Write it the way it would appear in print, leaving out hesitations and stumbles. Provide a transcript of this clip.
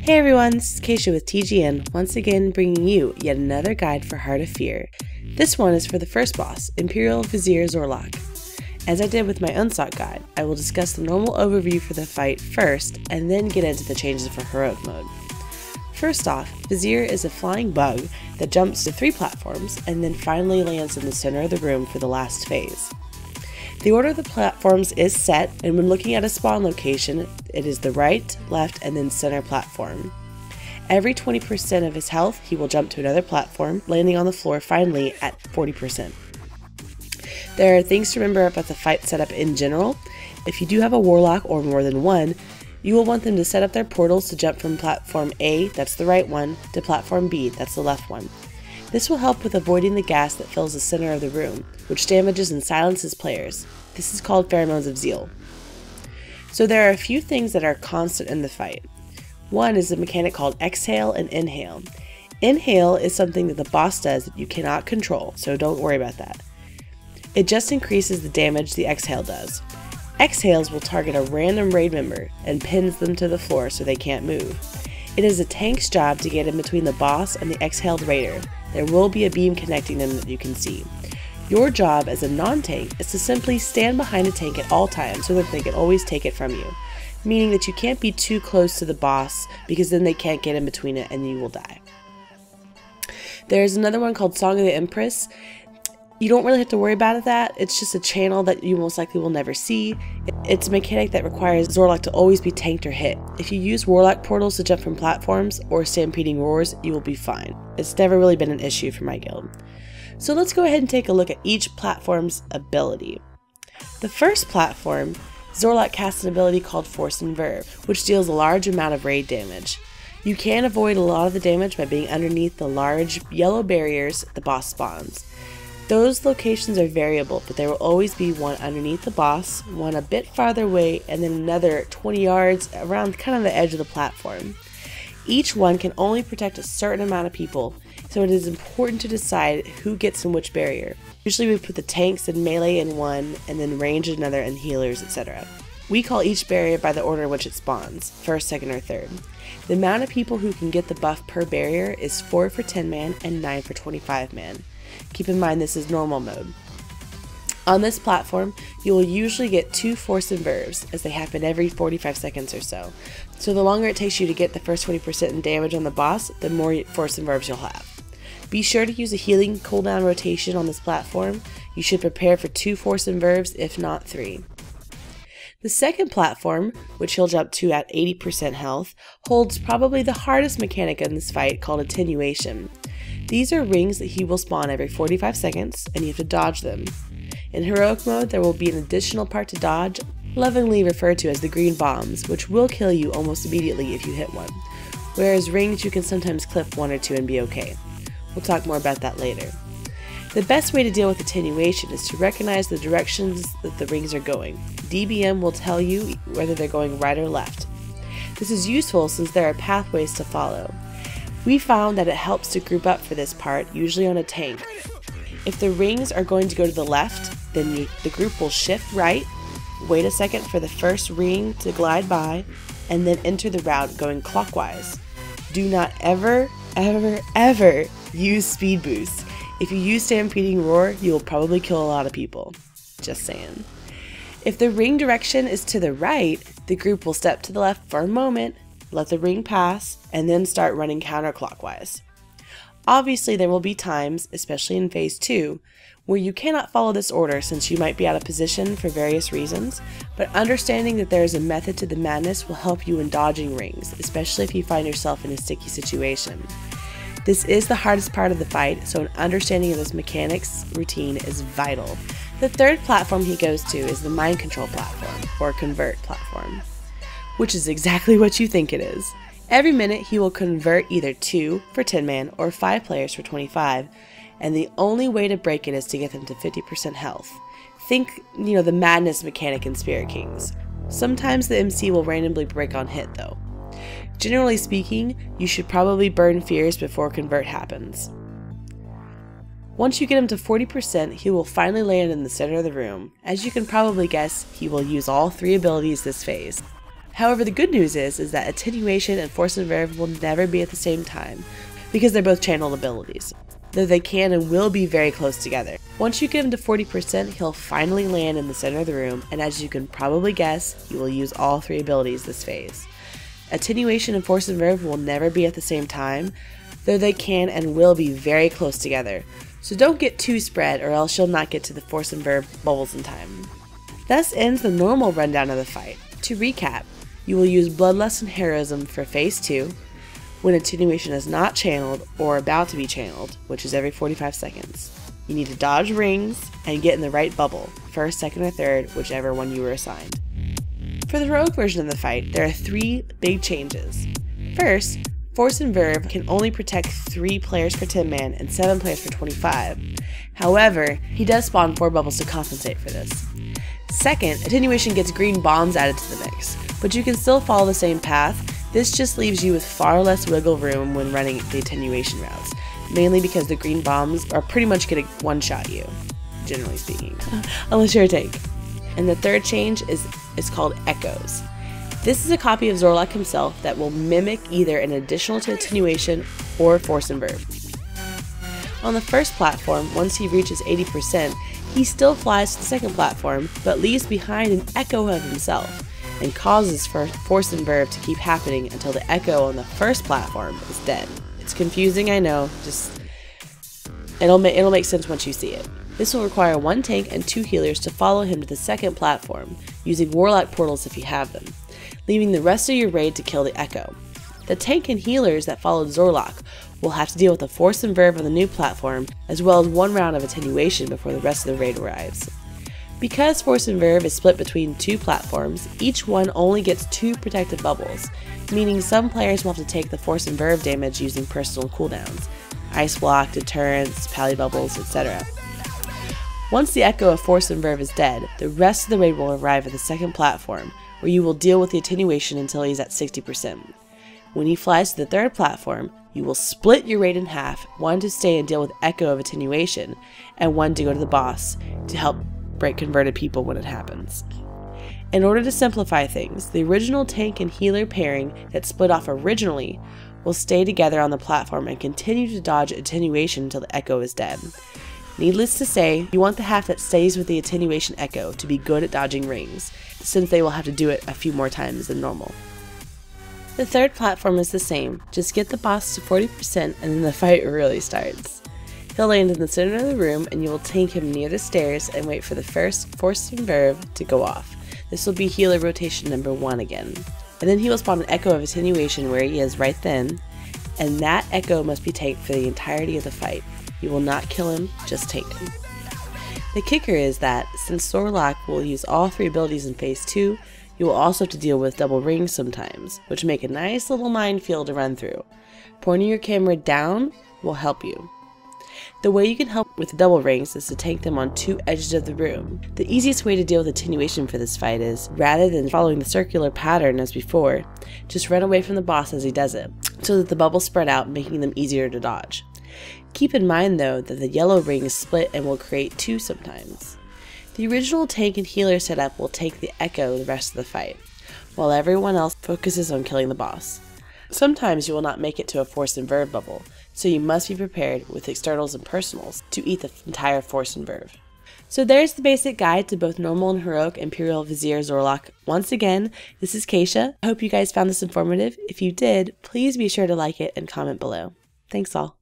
Hey everyone, this is Caisha with TGN, once again bringing you yet another guide for Heart of Fear. This one is for the first boss, Imperial Vizier Zorlok. As I did with my Unstock guide, I will discuss the normal overview for the fight first, and then get into the changes for heroic mode. First off, Vizier is a flying bug that jumps to 3 platforms, and then finally lands in the center of the room for the last phase. The order of the platforms is set, and when looking at a spawn location, it is the right, left, and then center platform. Every 20% of his health, he will jump to another platform, landing on the floor finally at 40%. There are things to remember about the fight setup in general. If you do have a warlock or more than one, you will want them to set up their portals to jump from platform A, that's the right one, to platform B, that's the left one. This will help with avoiding the gas that fills the center of the room, which damages and silences players. This is called pheromones of zeal. So there are a few things that are constant in the fight. One is a mechanic called exhale and inhale. Inhale is something that the boss does that you cannot control, so don't worry about that. It just increases the damage the exhale does. Exhales will target a random raid member and pins them to the floor so they can't move. It is a tank's job to get in between the boss and the exhaled raider. There will be a beam connecting them that you can see. Your job as a non-tank is to simply stand behind a tank at all times so that they can always take it from you, meaning that you can't be too close to the boss because then they can't get in between it and you will die. There's another one called Song of the Empress. You don't really have to worry about that. It's just a channel that you most likely will never see. It's a mechanic that requires Zorlok to always be tanked or hit. If you use warlock portals to jump from platforms or stampeding roars, you will be fine. It's never really been an issue for my guild. So let's go ahead and take a look at each platform's ability. The first platform, Zorlok casts an ability called Force and Verve, which deals a large amount of raid damage. You can avoid a lot of the damage by being underneath the large yellow barriers the boss spawns. Those locations are variable, but there will always be one underneath the boss, one a bit farther away, and then another 20 yards around kind of the edge of the platform. Each one can only protect a certain amount of people, so it is important to decide who gets in which barrier. Usually we put the tanks and melee in one, and then range in another, and healers, etc. We call each barrier by the order in which it spawns, first, second, or third. The amount of people who can get the buff per barrier is 4 for 10 man and 9 for 25 man. Keep in mind this is normal mode. On this platform, you will usually get 2 Force and Verves, as they happen every 45 seconds or so. So the longer it takes you to get the first 20% in damage on the boss, the more Force and Verves you'll have. Be sure to use a healing cooldown rotation on this platform. You should prepare for 2 Force and Verves, if not 3. The second platform, which he'll jump to at 80% health, holds probably the hardest mechanic in this fight called Attenuation. These are rings that he will spawn every 45 seconds, and you have to dodge them. In heroic mode, there will be an additional part to dodge, lovingly referred to as the green bombs, which will kill you almost immediately if you hit one, whereas rings you can sometimes clip 1 or 2 and be okay. We'll talk more about that later. The best way to deal with attenuation is to recognize the directions that the rings are going. DBM will tell you whether they're going right or left. This is useful since there are pathways to follow. We found that it helps to group up for this part, usually on a tank. If the rings are going to go to the left, then the group will shift right, wait a second for the first ring to glide by, and then enter the route going clockwise. Do not ever, ever, ever use speed boost. If you use stampeding roar, you will probably kill a lot of people. Just saying. If the ring direction is to the right, the group will step to the left for a moment, let the ring pass, and then start running counterclockwise. Obviously, there will be times, especially in phase 2, where you cannot follow this order since you might be out of position for various reasons, but understanding that there is a method to the madness will help you in dodging rings, especially if you find yourself in a sticky situation. This is the hardest part of the fight, so an understanding of this mechanics routine is vital. The third platform he goes to is the mind control platform, or convert platform, which is exactly what you think it is. Every minute he will convert either 2 for 10 man or 5 players for 25, and the only way to break it is to get them to 50% health. Think, the madness mechanic in Spirit Kings. Sometimes the MC will randomly break on hit though. Generally speaking, you should probably burn fears before convert happens. Once you get him to 40%, he will finally land in the center of the room. As you can probably guess, he will use all 3 abilities this phase. However, the good news is that attenuation and force and verve will never be at the same time, because they're both channeled abilities, though they can and will be very close together. Once you get him to 40%, he'll finally land in the center of the room, and as you can probably guess, you will use all 3 abilities this phase. Attenuation and force and verve will never be at the same time, though they can and will be very close together, so don't get too spread or else you'll not get to the force and verve bubbles in time. Thus ends the normal rundown of the fight. To recap, you will use Bloodlust and Heroism for phase 2, when attenuation is not channeled or about to be channeled, which is every 45 seconds. You need to dodge rings and get in the right bubble, first, second, or third, whichever one you were assigned. For the heroic version of the fight, there are 3 big changes. First, force and verve can only protect 3 players per 10 man and 7 players per 25. However, he does spawn 4 bubbles to compensate for this. Second, attenuation gets green bombs added to the mix, but you can still follow the same path. This just leaves you with far less wiggle room when running the attenuation routes, mainly because the green bombs are pretty much going to one-shot you, generally speaking, unless you're a tank. And the third change is called Echoes. This is a copy of Zorlok himself that will mimic either an additional to attenuation or force and verve. On the first platform, once he reaches 80%, he still flies to the second platform, but leaves behind an echo of himself, and causes for force and verve to keep happening until the echo on the first platform is dead. It's confusing, I know, just it'll make sense once you see it. This will require 1 tank and 2 healers to follow him to the second platform, using warlock portals if you have them, leaving the rest of your raid to kill the echo. The tank and healers that followed Zorlok will have to deal with the force and verve on the new platform, as well as 1 round of attenuation before the rest of the raid arrives. Because force and verve is split between 2 platforms, each one only gets 2 protective bubbles, meaning some players will have to take the force and verve damage using personal cooldowns, ice block, deterrence, pally bubbles, etc. Once the echo of force and verve is dead, the rest of the raid will arrive at the second platform, where you will deal with the attenuation until he's at 60%. When he flies to the third platform, you will split your raid in half, 1 to stay and deal with echo of attenuation, and 1 to go to the boss to help break converted people when it happens. In order to simplify things, the original tank and healer pairing that split off originally will stay together on the platform and continue to dodge attenuation until the echo is dead. Needless to say, you want the half that stays with the attenuation echo to be good at dodging rings, since they will have to do it a few more times than normal. The third platform is the same, just get the boss to 40% and then the fight really starts. He'll land in the center of the room and you will tank him near the stairs and wait for the first force and verve to go off. This will be healer rotation number 1 again. And then he will spawn an echo of attenuation where he is right then, and that echo must be tanked for the entirety of the fight. You will not kill him, just tank him. The kicker is that, since Zorlok will use all 3 abilities in phase 2, you will also have to deal with double rings sometimes, which make a nice little minefield to run through. Pointing your camera down will help you. The way you can help with the double rings is to tank them on 2 edges of the room. The easiest way to deal with attenuation for this fight is, rather than following the circular pattern as before, just run away from the boss as he does it, so that the bubbles spread out, making them easier to dodge. Keep in mind though that the yellow ring is split and will create 2 sometimes. The original tank and healer setup will take the echo the rest of the fight, while everyone else focuses on killing the boss. Sometimes you will not make it to a force and verve bubble, so you must be prepared with externals and personals to eat the entire force and verve. So there's the basic guide to both normal and heroic Imperial Vizier Zorlok. Once again, this is Caisha. I hope you guys found this informative. If you did, please be sure to like it and comment below. Thanks all.